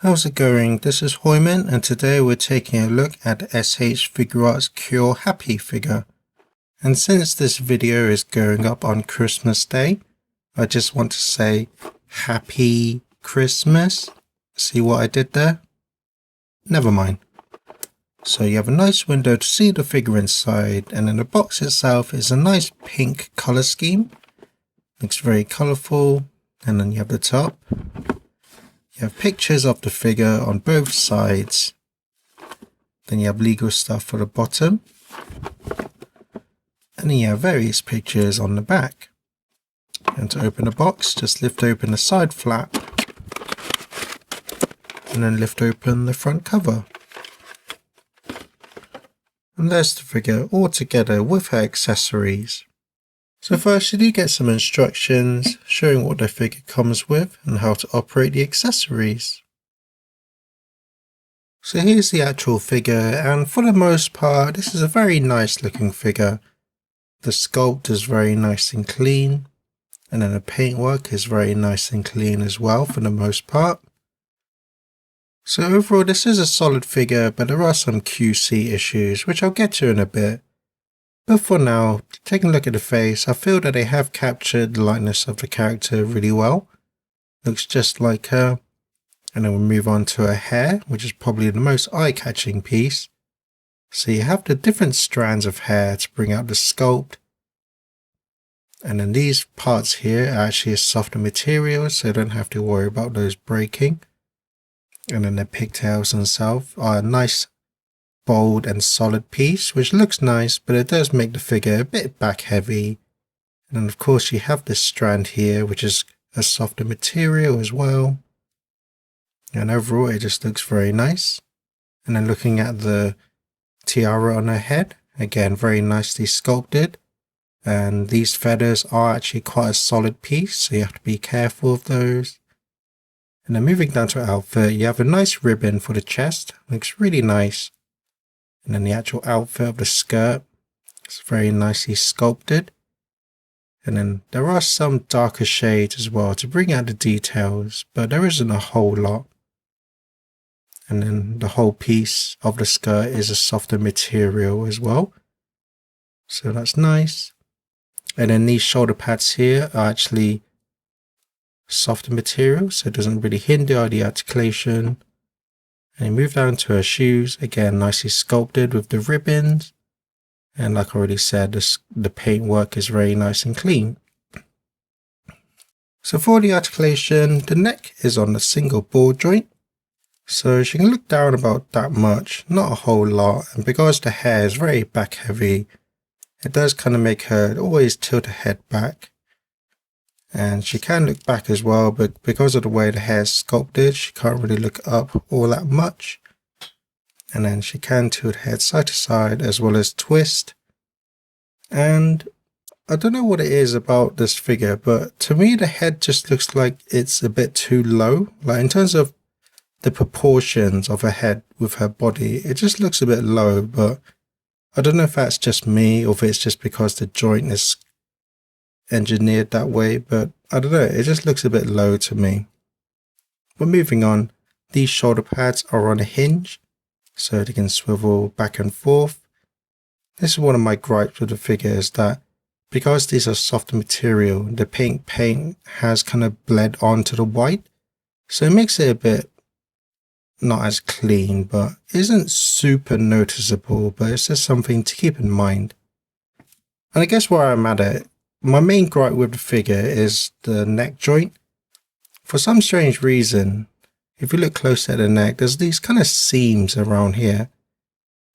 How's it going? This is Hoiman, and today we're taking a look at the S.H.Figuarts Cure Happy figure. And since this video is going up on Christmas Day, I just want to say Happy Christmas. See what I did there? Never mind. So you have a nice window to see the figure inside, and then the box itself is a nice pink color scheme. Looks very colorful, and then you have the top. You have pictures of the figure on both sides. Then you have legal stuff for the bottom. And then you have various pictures on the back. And to open the box, just lift open the side flap. And then lift open the front cover. And there's the figure all together with her accessories. So first you do get some instructions showing what the figure comes with and how to operate the accessories. So here's the actual figure, and for the most part this is a very nice looking figure. The sculpt is very nice and clean, and then the paintwork is very nice and clean as well for the most part. So overall this is a solid figure, but there are some QC issues which I'll get to in a bit. But for now, taking a look at the face, I feel that they have captured the likeness of the character really well. Looks just like her. And then we'll move on to her hair, which is probably the most eye-catching piece. So you have the different strands of hair to bring out the sculpt. And then these parts here are actually a softer material, so you don't have to worry about those breaking. And then the pigtails themselves are a nice bold and solid piece, which looks nice, but it does make the figure a bit back heavy. And then of course you have this strand here, which is a softer material as well. And overall it just looks very nice. And then looking at the tiara on her head, again very nicely sculpted. And these feathers are actually quite a solid piece, so you have to be careful of those. And then moving down to her outfit, you have a nice ribbon for the chest, looks really nice. And then the actual outfit of the skirt is very nicely sculpted. And then there are some darker shades as well to bring out the details, but there isn't a whole lot. And then the whole piece of the skirt is a softer material as well. So that's nice. And then these shoulder pads here are actually softer material, so it doesn't really hinder the articulation. And you move down to her shoes, again nicely sculpted with the ribbons, and like I already said, the paintwork is very nice and clean. So for the articulation, the neck is on a single ball joint, so she can look down about that much, not a whole lot, and because the hair is very back heavy, it does kind of make her always tilt her head back. And she can look back as well, but because of the way the hair is sculpted, she can't really look up all that much. And then she can tilt her head side to side as well as twist. And I don't know what it is about this figure, but to me the head just looks like it's a bit too low. Like in terms of the proportions of her head with her body, it just looks a bit low, but I don't know if that's just me or if it's just because the joint is engineered that way, but I don't know, it just looks a bit low to me. But moving on, these shoulder pads are on a hinge, so they can swivel back and forth. This is one of my gripes with the figure, is that because these are softer material, the pink paint has kind of bled onto the white, so it makes it a bit not as clean, but isn't super noticeable, but it's just something to keep in mind. And I guess where I'm at it, my main gripe with the figure is the neck joint. For some strange reason, if you look close at the neck, there's these kind of seams around here.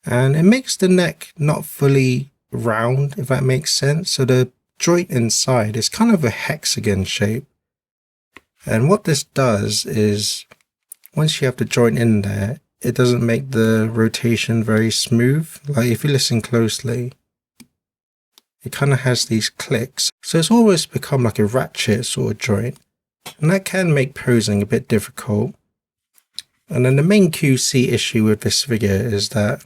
And it makes the neck not fully round, if that makes sense. So the joint inside is kind of a hexagon shape. And what this does is, once you have the joint in there, it doesn't make the rotation very smooth. Like if you listen closely, it kind of has these clicks, so it's almost become like a ratchet sort of joint, and that can make posing a bit difficult. And then the main QC issue with this figure is that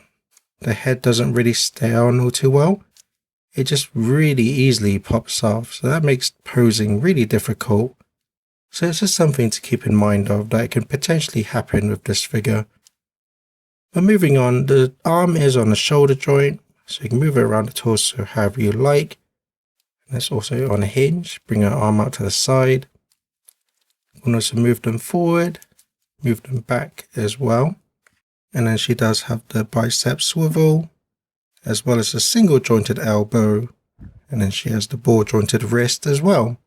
the head doesn't really stay on all too well. It just really easily pops off, so that makes posing really difficult. So it's just something to keep in mind of that can potentially happen with this figure. But moving on, the arm is on the shoulder joint, so you can move it around the torso however you like. And it's also on a hinge, bring her arm out to the side. You can also move them forward, move them back as well. And then she does have the bicep swivel, as well as a single jointed elbow. And then she has the ball jointed wrist as well.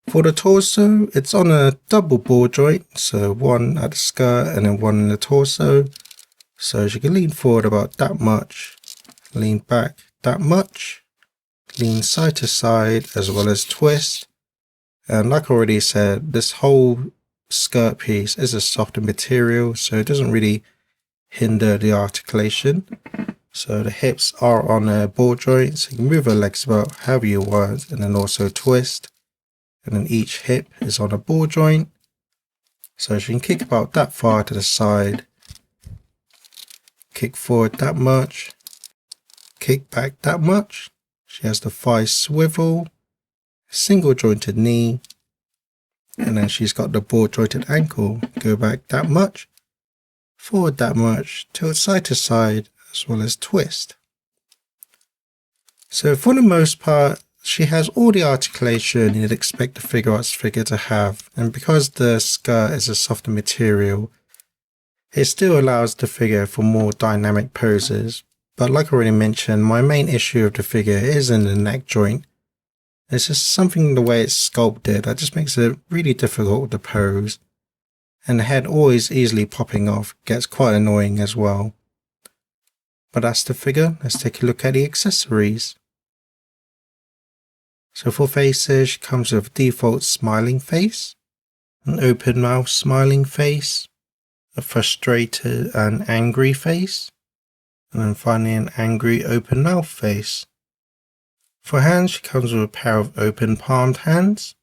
For the torso, it's on a double ball joint, so one at the skirt and then one in the torso. So she can lean forward about that much, lean back that much, lean side to side as well as twist. And like I already said, this whole skirt piece is a softer material, so it doesn't really hinder the articulation. So the hips are on a ball joint, so you can move her legs about however you want and then also twist. And then each hip is on a ball joint, so she can kick about that far to the side, kick forward that much, kick back that much. She has the thigh swivel, single jointed knee, and then she's got the ball jointed ankle. Go back that much, forward that much, tilt side to side as well as twist. So for the most part, she has all the articulation you'd expect the Figuarts figure to have, and because the skirt is a softer material, it still allows the figure for more dynamic poses. But like I already mentioned, my main issue of the figure is in the neck joint. It's just something the way it's sculpted that just makes it really difficult to pose, and the head always easily popping off gets quite annoying as well. But that's the figure. Let's take a look at the accessories. So for faces, she comes with a default smiling face, an open mouth smiling face, a frustrated and angry face, and then finally an angry open mouth face. For hands, she comes with a pair of open palmed hands,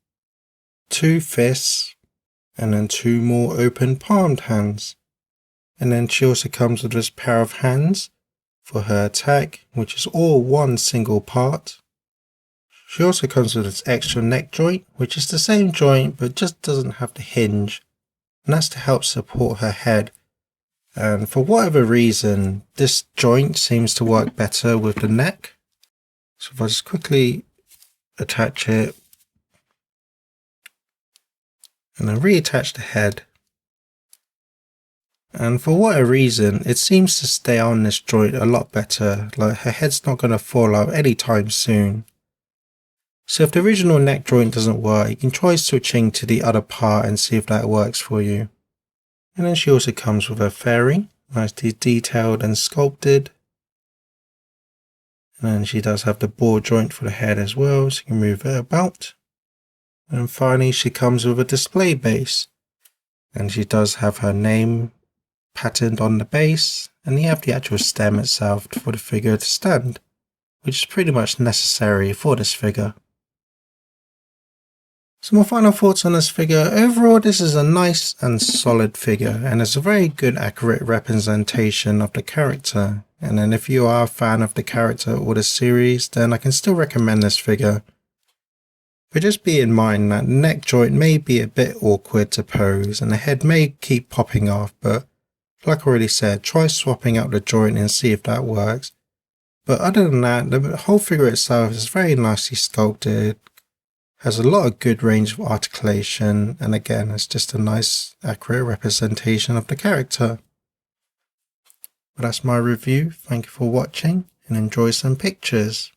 2 fists, and then 2 more open palmed hands. And then she also comes with this pair of hands for her attack, which is all one single part. She also comes with this extra neck joint, which is the same joint but just doesn't have the hinge, and that's to help support her head. And for whatever reason, this joint seems to work better with the neck. So if I just quickly attach it and then reattach the head, and for whatever reason, it seems to stay on this joint a lot better, like her head's not going to fall out anytime soon. So if the original neck joint doesn't work, you can try switching to the other part and see if that works for you. And then she also comes with a fairing, nicely detailed and sculpted. And then she does have the ball joint for the head as well, so you can move it about. And finally she comes with a display base. And she does have her name patterned on the base, and you have the actual stem itself for the figure to stand, which is pretty much necessary for this figure. So my final thoughts on this figure: overall this is a nice and solid figure, and it's a very good accurate representation of the character. And then if you are a fan of the character or the series, then I can still recommend this figure. But just be in mind that the neck joint may be a bit awkward to pose and the head may keep popping off, but like I already said, try swapping out the joint and see if that works. But other than that, the whole figure itself is very nicely sculpted, has a lot of good range of articulation, and again, it's just a nice accurate representation of the character. But that's my review. Thank you for watching and enjoy some pictures.